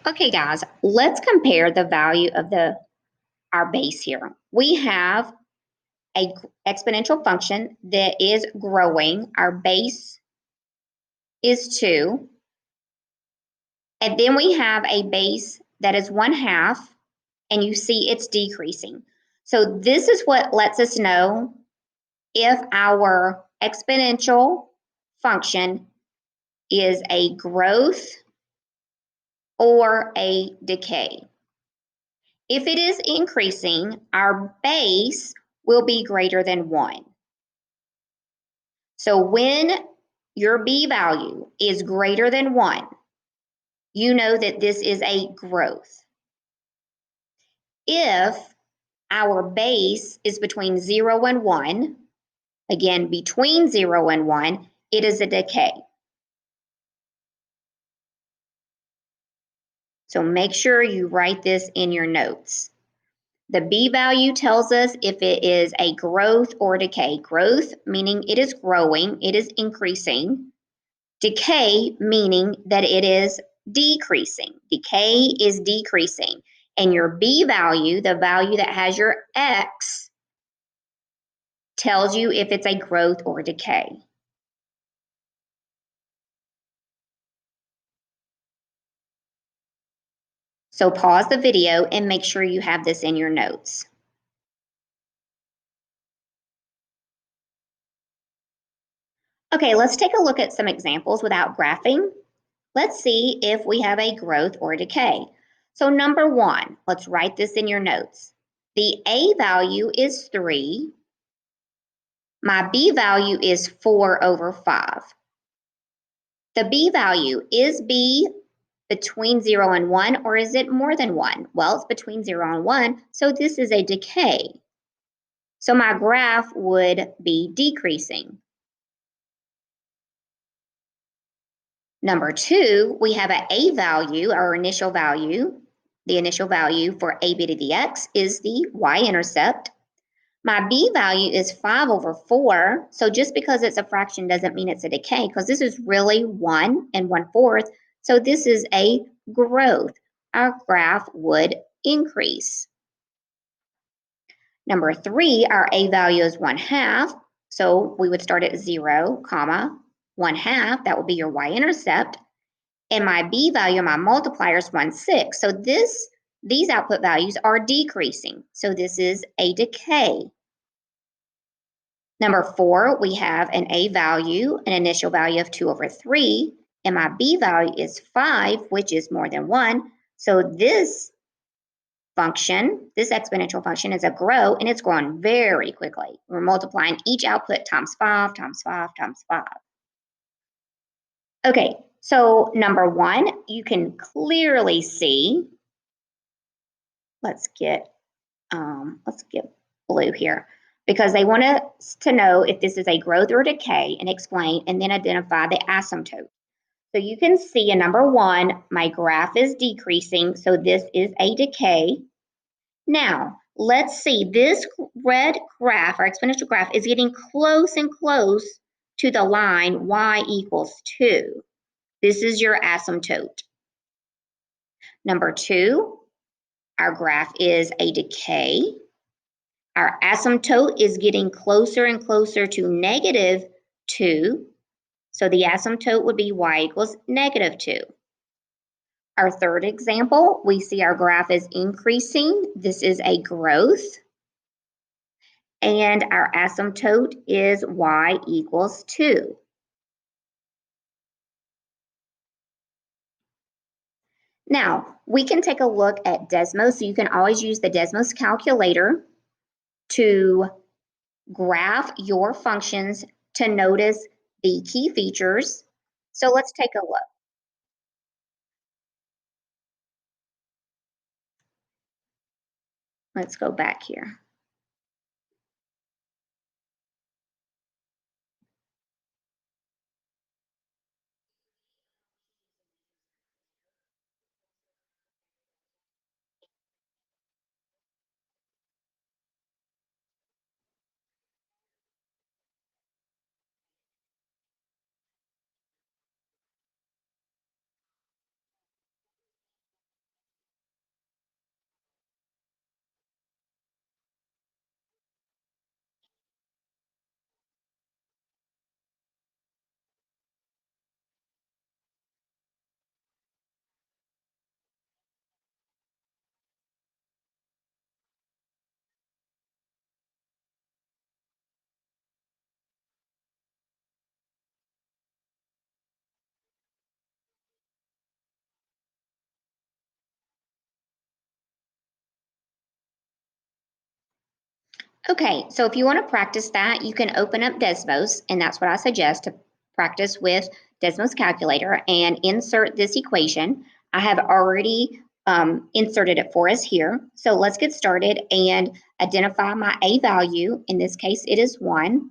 Okay, guys, let's compare the value of our base here. We have a exponential function that is growing. Our base is 2. And then we have a base that is 1/2, and you see it's decreasing. So this is what lets us know if our exponential function is a growth or a decay. If it is increasing, our base will be greater than 1. So when your B value is greater than 1, you know that this is a growth. If our base is between 0 and 1, again, between 0 and 1, it is a decay. So make sure you write this in your notes. The B value tells us if it is a growth or decay. Growth meaning it is growing, it is increasing. Decay meaning that it is decreasing. Decay is decreasing. And your B value, the value that has your X, tells you if it's a growth or decay. So pause the video and make sure you have this in your notes. Okay, let's take a look at some examples without graphing. Let's see if we have a growth or decay. So number 1, let's write this in your notes. The A value is 3. My B value is 4/5. The B value, is B between 0 and 1, or is it more than 1? Well, it's between 0 and 1, so this is a decay. So my graph would be decreasing. Number 2, we have an A value, our initial value. The initial value for a b to the x is the y-intercept. My B value is 5/4. So just because it's a fraction doesn't mean it's a decay, because this is really 1 and 1/4. So this is a growth. Our graph would increase. Number 3, our A value is 1/2. So we would start at 0, 1/2. That would be your y-intercept. And my B value, my multiplier is 1/6. So these output values are decreasing. So this is a decay. Number 4, we have an A value, an initial value of 2/3, and my B value is 5, which is more than 1. So this function, this exponential function, is a grow, and it's growing very quickly. We're multiplying each output times 5, times 5, times 5. Okay, so number 1, you can clearly see, let's get blue here, because they want us to know if this is a growth or decay and explain, and then identify the asymptote. So you can see in number 1, my graph is decreasing, so this is a decay. Now, let's see, this red graph, our exponential graph, is getting close and close to the line y equals 2. This is your asymptote. Number 2, our graph is a decay. Our asymptote is getting closer and closer to -2. So the asymptote would be y equals -2. Our third example, we see our graph is increasing. This is a growth. And our asymptote is y equals 2. Now, we can take a look at Desmos. So you can always use the Desmos calculator to graph your functions to notice the key features. So let's take a look. Let's go back here. Okay, so if you want to practice that, you can open up Desmos, and that's what I suggest to practice with Desmos calculator and insert this equation. I have already inserted it for us here. So let's get started and identify my A value. In this case, it is 1.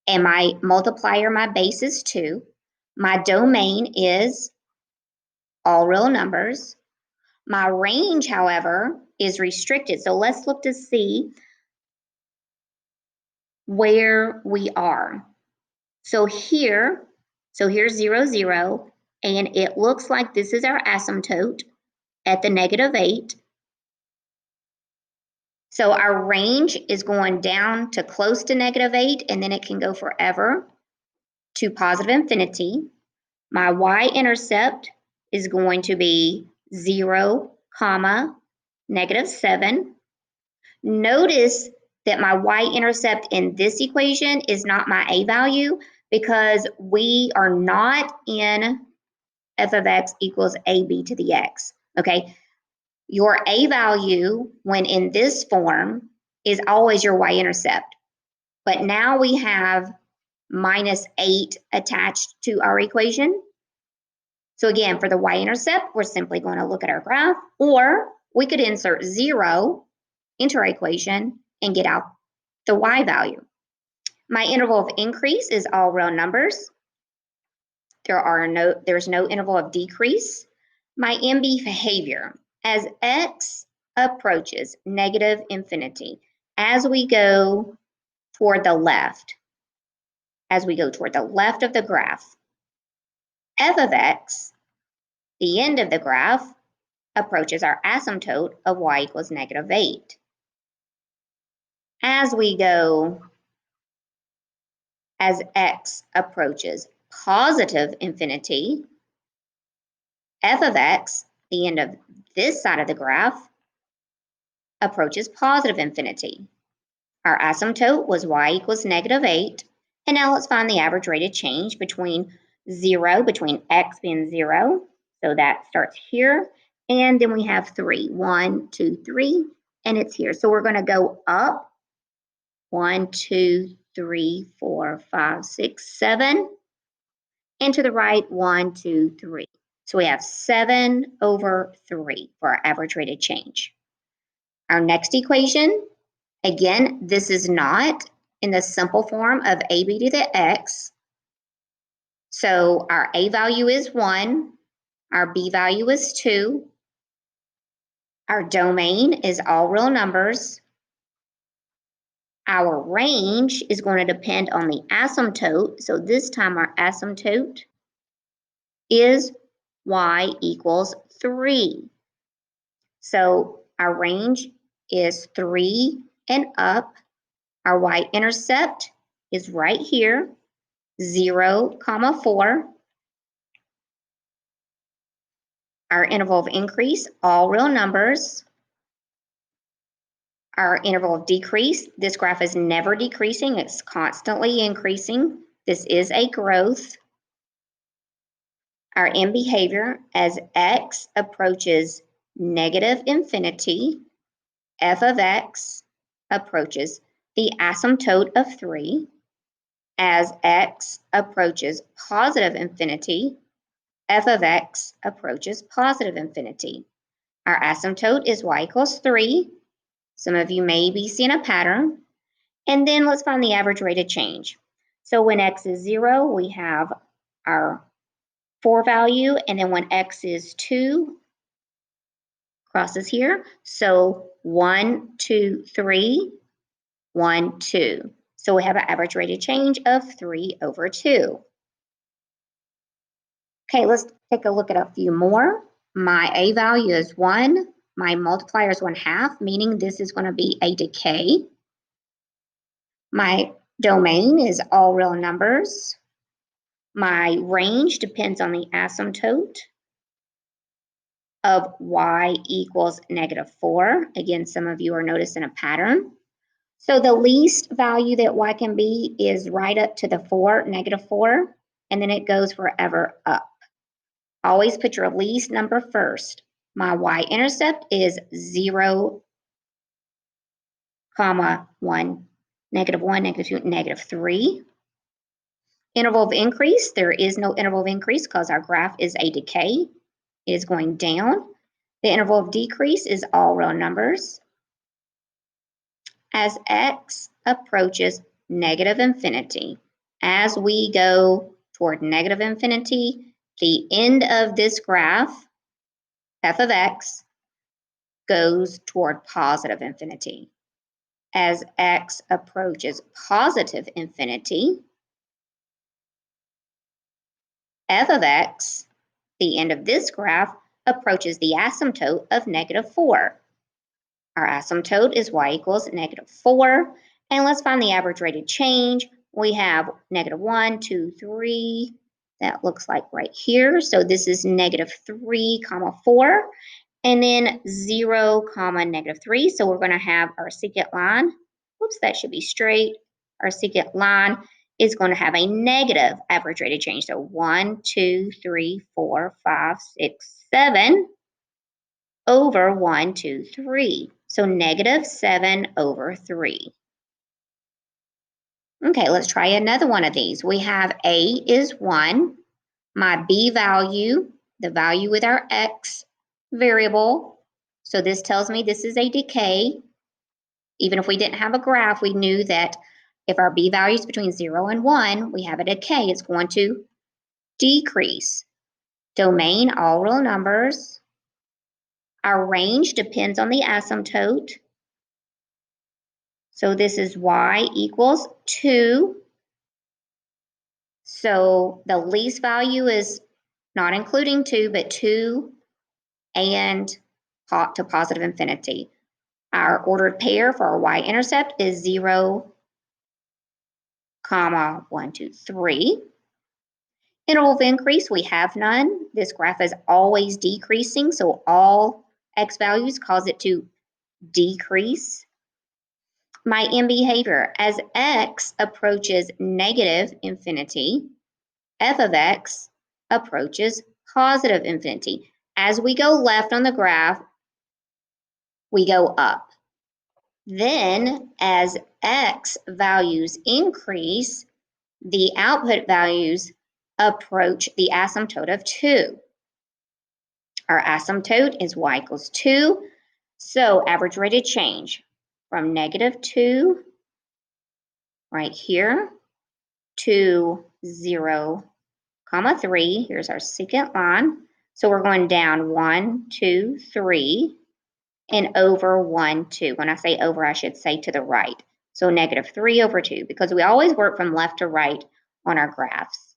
And my multiplier, my base is 2. My domain is all real numbers. My range, however, is restricted. So let's look to see where we are. So here's 0, 0, and it looks like this is our asymptote at the -8. So our range is going down to close to -8, and then it can go forever to positive infinity. My y-intercept is going to be 0, -7. Notice that my y-intercept in this equation is not my a value because we are not in f of x equals ab to the x, okay? Your a value when in this form is always your y-intercept. But now we have -8 attached to our equation. So again, for the y-intercept, we're simply going to look at our graph, or we could insert 0 into our equation and get out the y value. My interval of increase is all real numbers. There's no interval of decrease. My MB behavior, as x approaches negative infinity, as we go toward the left, of the graph, f of x, the end of the graph, approaches our asymptote of y equals -8. As x approaches positive infinity, f of x, the end of this side of the graph, approaches positive infinity. Our asymptote was y equals -8, and now let's find the average rate of change between x being 0, so that starts here, and then we have 3, 1, 2, 3, and it's here. So we're going to go up 1, 2, 3, 4, 5, 6, 7, and to the right 1, 2, 3. So we have 7/3 for our average rate of change. Our next equation, again, this is not in the simple form of ab to the x. So our a value is 1, our b value is 2, our domain is all real numbers. Our range is going to depend on the asymptote. So this time our asymptote is y equals 3. So our range is 3 and up. Our y-intercept is right here, 0, 4. Our interval of increase, all real numbers. Our interval of decrease, this graph is never decreasing, it's constantly increasing. This is a growth. Our end behavior, as x approaches negative infinity, f of x approaches the asymptote of 3. As x approaches positive infinity, f of x approaches positive infinity. Our asymptote is y equals 3. Some of you may be seeing a pattern. And then let's find the average rate of change. So when x is 0, we have our 4 value, and then when x is 2, crosses here. So 1, 2, 3, 1, 2. So we have an average rate of change of 3/2. Okay, let's take a look at a few more. My a value is 1. My multiplier is 1/2, meaning this is going to be a decay. My domain is all real numbers. My range depends on the asymptote of y equals -4. Again, some of you are noticing a pattern. So the least value that y can be is right up to the 4, -4, and then it goes forever up. Always put your least number first. My y-intercept is 0, comma 1, -1, -2, -3. Interval of increase, there is no interval of increase because our graph is a decay. It is going down. The interval of decrease is all real numbers. As x approaches negative infinity, as we go toward negative infinity, the end of this graph, f of x, goes toward positive infinity. As x approaches positive infinity, f of x, the end of this graph, approaches the asymptote of -4. Our asymptote is y equals -4. And let's find the average rate of change. We have -1, 2, 3. That looks like right here. So this is -3, 4. And then 0, -3. So we're going to have our secant line. Oops, that should be straight. Our secant line is going to have a negative average rate of change. So 1, 2, 3, 4, 5, 6, 7 over 1, 2, 3. So -7 over 3. Okay, let's try another one of these. We have A is 1. My B value, the value with our X variable. So this tells me this is a decay. Even if we didn't have a graph, we knew that if our B value is between 0 and 1, we have a decay. It's going to decrease. Domain, all real numbers. Our range depends on the asymptote. So this is y equals 2. So the least value is not including 2, but 2 and to positive infinity. Our ordered pair for our y-intercept is 0, 1, 2, 3. Interval of increase, we have none. This graph is always decreasing, so all x values cause it to decrease. My end behavior, as x approaches negative infinity, f of x approaches positive infinity. As we go left on the graph, we go up. Then, as x values increase, the output values approach the asymptote of 2. Our asymptote is y equals 2. So average rate of change from -2 right here to 0, 3. Here's our secant line. So we're going down 1, 2, 3, and over 1, 2. When I say over, I should say to the right. So -3 over 2, because we always work from left to right on our graphs.